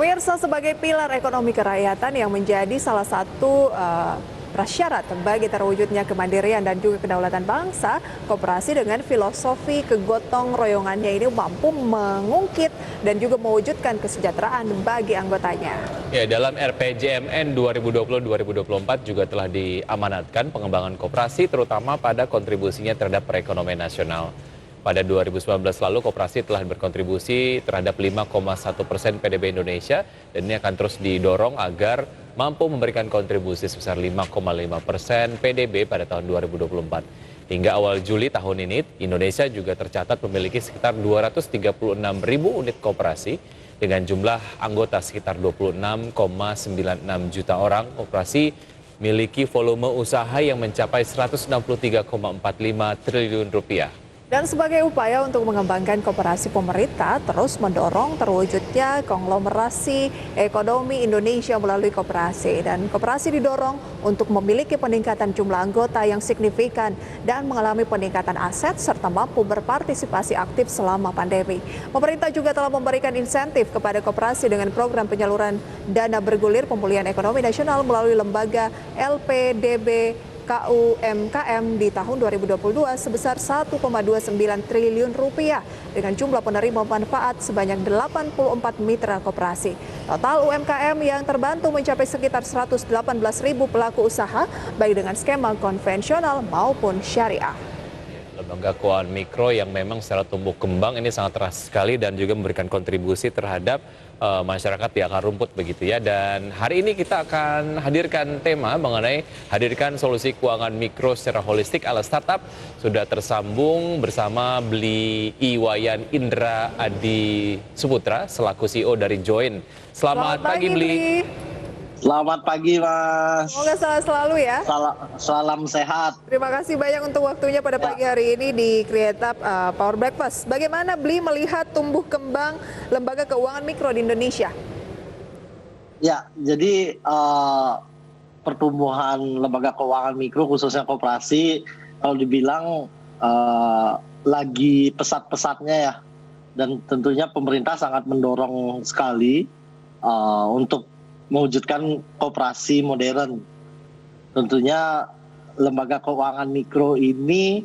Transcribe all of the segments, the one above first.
Pemirsa, sebagai pilar ekonomi kerakyatan yang menjadi salah satu prasyarat bagi terwujudnya kemandirian dan juga kedaulatan bangsa, koperasi dengan filosofi kegotong royongannya ini mampu mengungkit dan juga mewujudkan kesejahteraan bagi anggotanya. Ya, dalam RPJMN 2020-2024 juga telah diamanatkan pengembangan koperasi terutama pada kontribusinya terhadap perekonomian nasional. Pada 2019 lalu, koperasi telah berkontribusi terhadap 5,1% PDB Indonesia dan ini akan terus didorong agar mampu memberikan kontribusi sebesar 5,5% PDB pada tahun 2024. Hingga awal Juli tahun ini, Indonesia juga tercatat memiliki sekitar 236.000 unit koperasi dengan jumlah anggota sekitar 26,96 juta orang. Koperasi memiliki volume usaha yang mencapai 163,45 triliun rupiah. Dan sebagai upaya untuk mengembangkan koperasi, pemerintah terus mendorong terwujudnya konglomerasi ekonomi Indonesia melalui koperasi. Dan koperasi didorong untuk memiliki peningkatan jumlah anggota yang signifikan dan mengalami peningkatan aset serta mampu berpartisipasi aktif selama pandemi. Pemerintah juga telah memberikan insentif kepada koperasi dengan program penyaluran dana bergulir pemulihan ekonomi nasional melalui lembaga LPDB KUMKM di tahun 2022 sebesar 1,29 triliun rupiah dengan jumlah penerima manfaat sebanyak 84 mitra koperasi. Total UMKM yang terbantu mencapai sekitar 118.000 pelaku usaha baik dengan skema konvensional maupun syariah. Lembaga keuangan mikro yang memang secara tumbuh kembang ini sangat terasa sekali dan juga memberikan kontribusi terhadap masyarakat di akar rumput begitu ya. Dan hari ini kita akan hadirkan tema mengenai hadirkan solusi keuangan mikro secara holistik ala startup. Sudah tersambung bersama Bli Iwayan Indra Adi Suputra selaku CEO dari Join. Selamat pagi Bli. Selamat pagi, Mas. Semoga sehat selalu ya. Salam sehat. Terima kasih banyak untuk waktunya pada pagi hari ini di Create Up Power Breakfast. Bagaimana Bli melihat tumbuh kembang lembaga keuangan mikro di Indonesia? Ya, jadi pertumbuhan lembaga keuangan mikro khususnya koperasi kalau dibilang lagi pesat-pesatnya ya. Dan tentunya pemerintah sangat mendorong sekali untuk mewujudkan koperasi modern. Tentunya lembaga keuangan mikro ini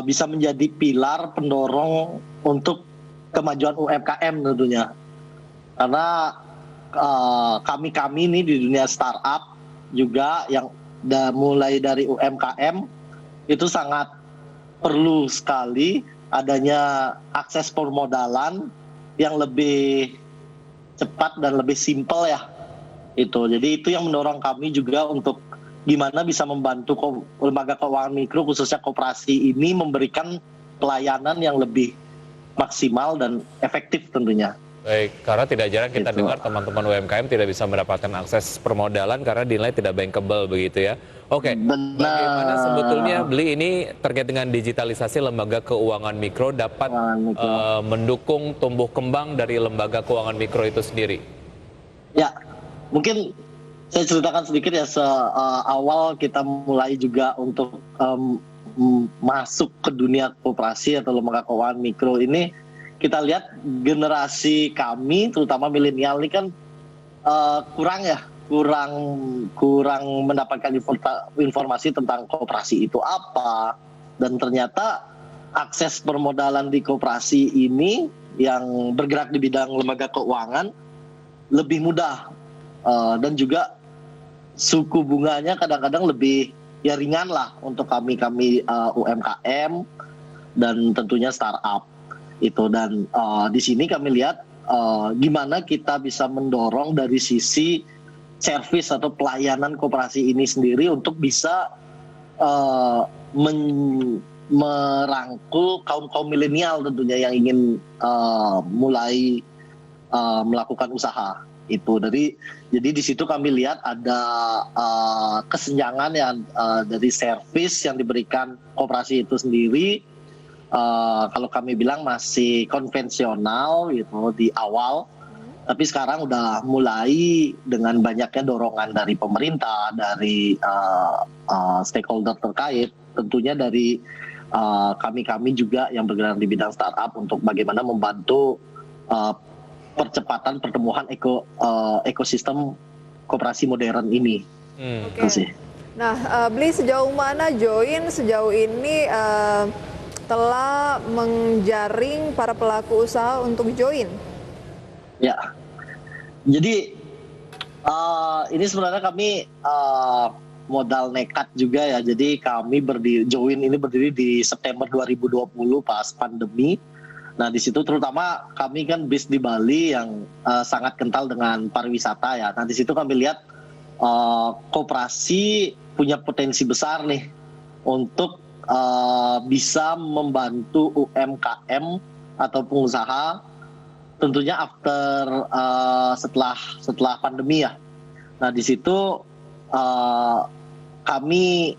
bisa menjadi pilar pendorong untuk kemajuan UMKM tentunya. Karena kami ini di dunia startup juga yang mulai dari UMKM itu sangat perlu sekali adanya akses permodalan yang lebih cepat dan lebih simpel ya. Jadi itu yang mendorong kami juga untuk gimana bisa membantu lembaga keuangan mikro khususnya koperasi ini memberikan pelayanan yang lebih maksimal dan efektif tentunya. Baik, karena tidak jarang kita dengar teman-teman UMKM tidak bisa mendapatkan akses permodalan karena dinilai tidak bankable begitu ya. Oke, bagaimana sebetulnya Bli ini terkait dengan digitalisasi lembaga keuangan mikro dapat mendukung tumbuh kembang dari lembaga keuangan mikro itu sendiri? Ya, mungkin saya ceritakan sedikit ya, awal kita mulai juga untuk masuk ke dunia koperasi atau lembaga keuangan mikro ini, kita lihat generasi kami, terutama milenial ini kan kurang mendapatkan informasi tentang koperasi itu apa, dan ternyata akses permodalan di koperasi ini yang bergerak di bidang lembaga keuangan lebih mudah. Dan juga suku bunganya kadang-kadang lebih ya ringan lah untuk kami UMKM dan tentunya startup itu. Dan di sini kami lihat gimana kita bisa mendorong dari sisi servis atau pelayanan koperasi ini sendiri untuk bisa merangkul kaum milenial tentunya yang ingin mulai melakukan usaha. Jadi di situ kami lihat ada kesenjangan yang dari servis yang diberikan koperasi itu sendiri. Kalau kami bilang masih konvensional gitu di awal, tapi sekarang udah mulai dengan banyaknya dorongan dari pemerintah, dari stakeholder terkait, tentunya dari kami juga yang bergerak di bidang startup untuk bagaimana membantu percepatan pertumbuhan ekosistem koperasi modern ini. Oke. Itu sih. Nah, Bli, sejauh mana Join sejauh ini telah menjaring para pelaku usaha untuk join? Ya, jadi ini sebenarnya kami modal nekat juga ya. Jadi kami Join ini berdiri di September 2020 pas pandemi. Nah, di situ terutama kami kan base di Bali yang sangat kental dengan pariwisata ya. Nah, di situ kami lihat koperasi punya potensi besar nih untuk bisa membantu UMKM atau pengusaha tentunya setelah pandemi ya. Nah, di situ kami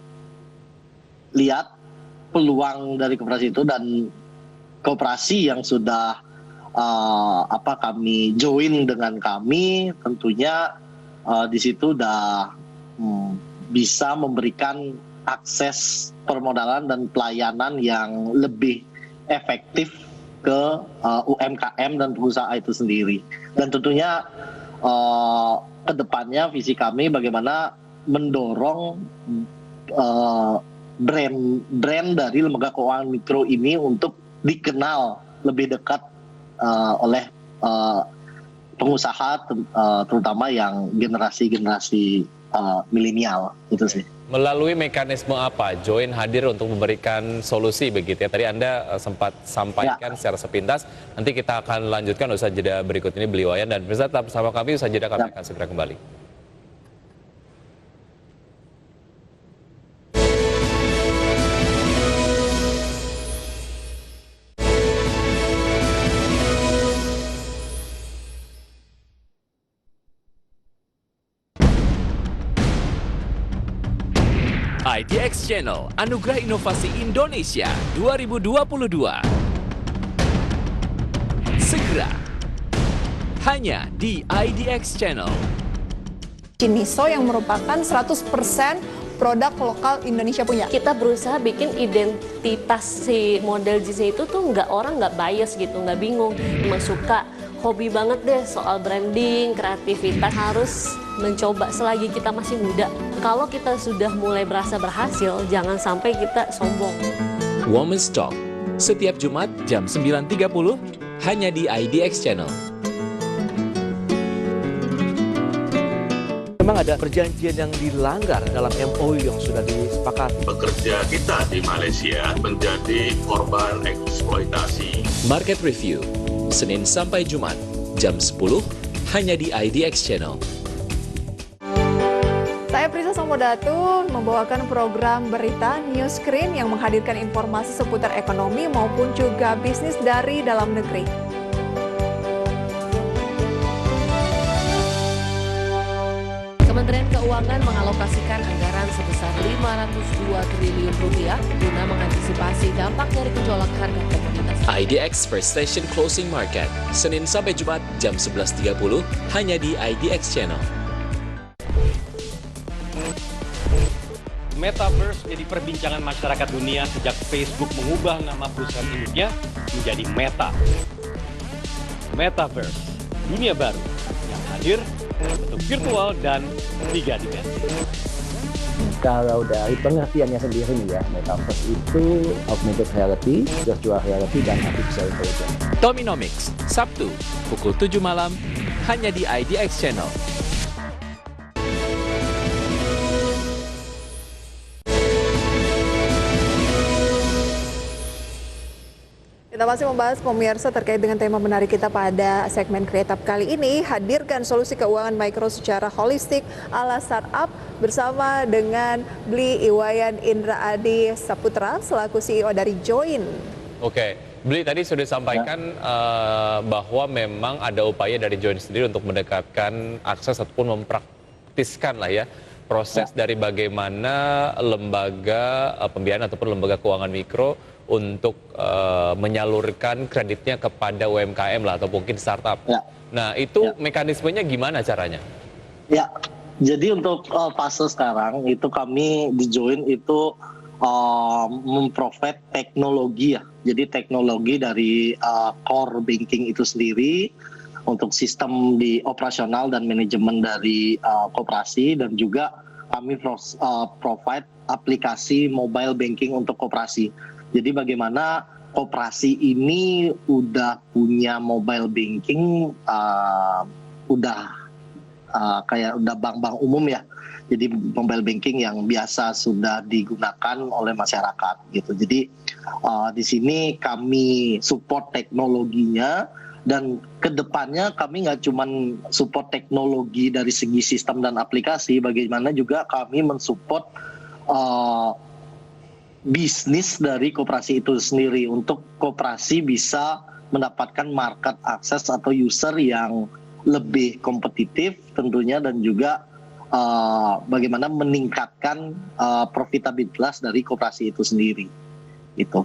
lihat peluang dari koperasi itu, dan koperasi yang sudah kami join dengan kami tentunya di situ udah bisa memberikan akses permodalan dan pelayanan yang lebih efektif ke UMKM dan pengusaha itu sendiri. Dan tentunya ke depannya visi kami bagaimana mendorong brand dari lembaga keuangan mikro ini untuk dikenal lebih dekat oleh pengusaha, terutama yang generasi milenial itu sih. Melalui mekanisme apa Join hadir untuk memberikan solusi begitu ya? Tadi Anda sempat sampaikan secara sepintas. Nanti kita akan lanjutkan usaha jeda berikut ini, Bli Wayan, dan pemirsa tetap bersama kami. Usaha jeda kami akan segera kembali. IDX Channel Anugerah Inovasi Indonesia 2022. Segera hanya di IDX Channel. Jiniso yang merupakan 100% produk lokal Indonesia punya. Kita berusaha bikin identitas si model JC itu tuh orang nggak bias gitu, nggak bingung, emang suka, hobi banget deh soal branding, kreativitas, harus mencoba selagi kita masih muda. Kalau kita sudah mulai berasa berhasil, jangan sampai kita sombong. Women's Talk setiap Jumat jam 9.30 hanya di IDX Channel. Memang ada perjanjian yang dilanggar dalam MOU yang sudah disepakati. Pekerja kita di Malaysia menjadi korban eksploitasi. Market Review Senin sampai Jumat jam 10 hanya di IDX Channel. Saya Prisa Samodatu membawakan program berita News Screen yang menghadirkan informasi seputar ekonomi maupun juga bisnis dari dalam negeri. Kementerian Keuangan mengalokasikan anggaran sebesar 502 triliun rupiah guna mengantisipasi dampak dari gejolak harga komoditas. IDX First Station Closing Market Senin sampai Jumat jam 11.30 hanya di IDX Channel. Metaverse jadi perbincangan masyarakat dunia sejak Facebook mengubah nama perusahaan induknya menjadi Meta. Metaverse, dunia baru yang hadir bentuk virtual dan 3 dimensi. Kalau dari pengertiannya sendiri nih ya, Metaverse itu augmented reality, virtual reality, dan artificial intelligence. Tominomics Sabtu pukul 7 malam hanya di IDX Channel. Kita masih membahas pemirsa terkait dengan tema menarik kita pada segmen Create Up kali ini, hadirkan solusi keuangan mikro secara holistik ala startup bersama dengan Bli Iwayan Indra Adi Saputra selaku CEO dari Join. Oke, Bli tadi sudah disampaikan bahwa memang ada upaya dari Join sendiri untuk mendekatkan akses ataupun mempraktiskan lah ya proses dari bagaimana lembaga pembiayaan ataupun lembaga keuangan mikro untuk menyalurkan kreditnya kepada UMKM lah atau mungkin startup. Ya. Nah itu mekanismenya gimana caranya? Ya, jadi untuk fase sekarang itu kami di Join itu memprovide teknologi ya. Jadi teknologi dari core banking itu sendiri untuk sistem di operasional dan manajemen dari koperasi, dan juga kami provide aplikasi mobile banking untuk koperasi. Jadi bagaimana koperasi ini udah punya mobile banking, kayak udah bank-bank umum ya. Jadi mobile banking yang biasa sudah digunakan oleh masyarakat gitu. Jadi di sini kami support teknologinya, dan kedepannya kami nggak cuma support teknologi dari segi sistem dan aplikasi, bagaimana juga kami mensupport bisnis dari koperasi itu sendiri, untuk koperasi bisa mendapatkan market access atau user yang lebih kompetitif tentunya, dan juga bagaimana meningkatkan profitabilitas dari koperasi itu sendiri. Gitu.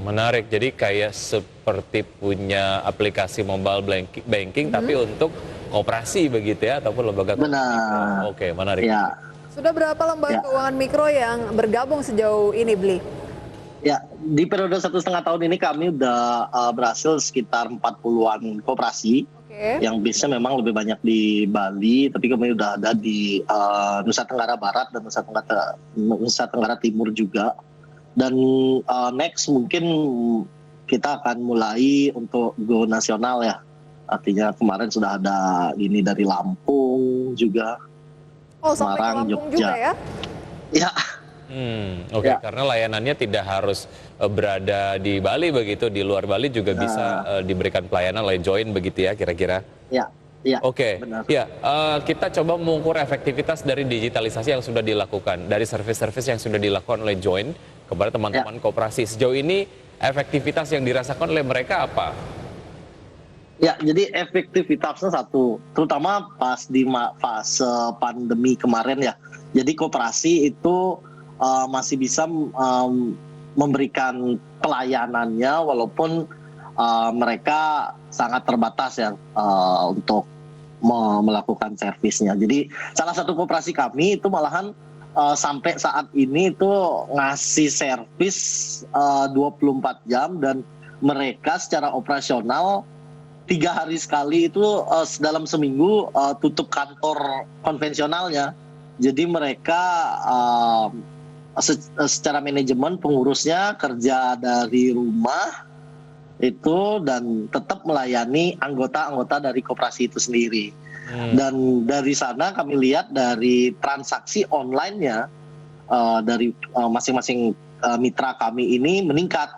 Menarik. Jadi kayak seperti punya aplikasi mobile banking tapi untuk koperasi begitu ya, ataupun lembaga keuangan. Benar. Oke, menarik. Ya. Sudah berapa lembaga keuangan mikro yang bergabung sejauh ini, Bli? Ya, di periode 1,5 tahun ini kami udah berhasil sekitar 40-an koperasi. Yang biasanya memang lebih banyak di Bali, tapi kami udah ada di Nusa Tenggara Barat dan Nusa Tenggara Timur juga. Dan next mungkin kita akan mulai untuk go nasional ya. Artinya kemarin sudah ada ini dari Lampung juga. Oh, sampai ke Lampung juga ya? Ya. Oke, karena layanannya tidak harus berada di Bali begitu, di luar Bali juga bisa diberikan pelayanan oleh Join begitu ya kira-kira. Ya. Oke, kita coba mengukur efektivitas dari digitalisasi yang sudah dilakukan, dari service-service yang sudah dilakukan oleh Join kepada teman-teman koperasi. Sejauh ini efektivitas yang dirasakan oleh mereka apa? Ya, jadi efektivitasnya satu, terutama pas di fase pandemi kemarin ya. Jadi koperasi itu masih bisa memberikan pelayanannya walaupun mereka sangat terbatas ya untuk melakukan servisnya. Jadi salah satu koperasi kami itu malahan sampai saat ini itu ngasih servis 24 jam, dan mereka secara operasional 3 hari sekali itu dalam seminggu tutup kantor konvensionalnya. Jadi mereka secara manajemen pengurusnya kerja dari rumah itu, dan tetap melayani anggota-anggota dari koperasi itu sendiri. Dan dari sana kami lihat dari transaksi online-nya dari masing-masing mitra kami ini meningkat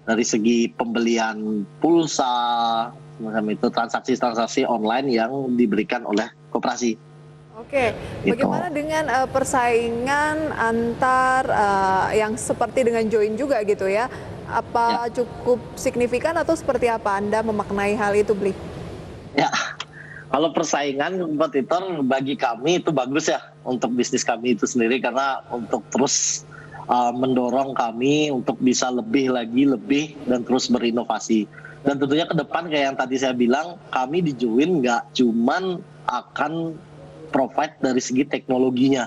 dari segi pembelian pulsa, semacam itu, transaksi-transaksi online yang diberikan oleh koperasi. Oke, bagaimana dengan persaingan antar yang seperti dengan Join juga gitu ya? Apa cukup signifikan atau seperti apa Anda memaknai hal itu, Bli? Ya, kalau persaingan kompetitor bagi kami itu bagus ya untuk bisnis kami itu sendiri, karena untuk terus mendorong kami untuk bisa lebih dan terus berinovasi. Dan tentunya ke depan kayak yang tadi saya bilang, kami di Join nggak cuman akan provide dari segi teknologinya.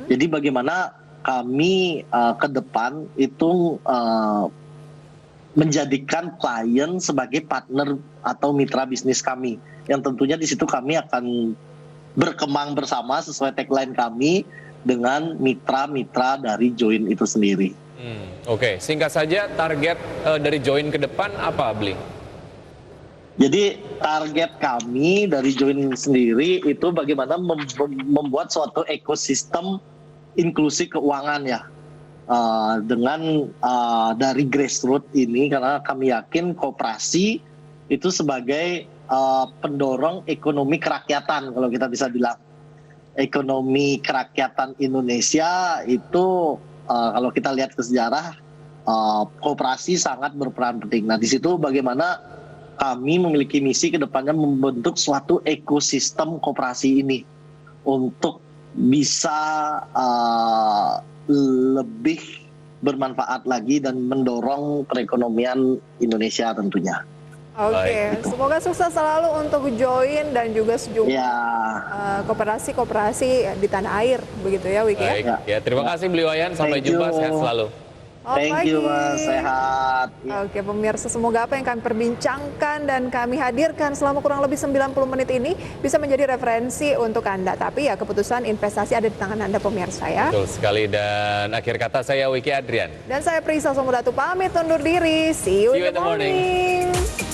Jadi bagaimana kami ke depan itu menjadikan klien sebagai partner atau mitra bisnis kami, yang tentunya di situ kami akan berkembang bersama sesuai tagline kami dengan mitra-mitra dari Join itu sendiri. Oke, singkat saja target dari Join ke depan apa, Bli? Jadi target kami dari Join sendiri itu bagaimana membuat suatu ekosistem inklusi keuangan ya, dengan dari grassroots ini, karena kami yakin koperasi itu sebagai pendorong ekonomi kerakyatan. Kalau kita bisa bilang ekonomi kerakyatan Indonesia itu kalau kita lihat ke sejarah, koperasi sangat berperan penting. Nah, di situ bagaimana kami memiliki misi ke depannya membentuk suatu ekosistem koperasi ini untuk bisa lebih bermanfaat lagi dan mendorong perekonomian Indonesia tentunya. Oke, semoga sukses selalu untuk Join dan juga sejumlah koperasi-koperasi di tanah air, begitu ya, Wiki? Baik, ya terima kasih Bli Wayan, sampai jumpa, sehat selalu. Thank you Mas, sehat. Ya. Oke pemirsa, semoga apa yang kami perbincangkan dan kami hadirkan selama kurang lebih 90 menit ini bisa menjadi referensi untuk Anda. Tapi ya keputusan investasi ada di tangan Anda pemirsa ya. Betul sekali, dan akhir kata saya Wiki Adrian. Dan saya Prisa Somodatu pamit undur diri. See you in the morning.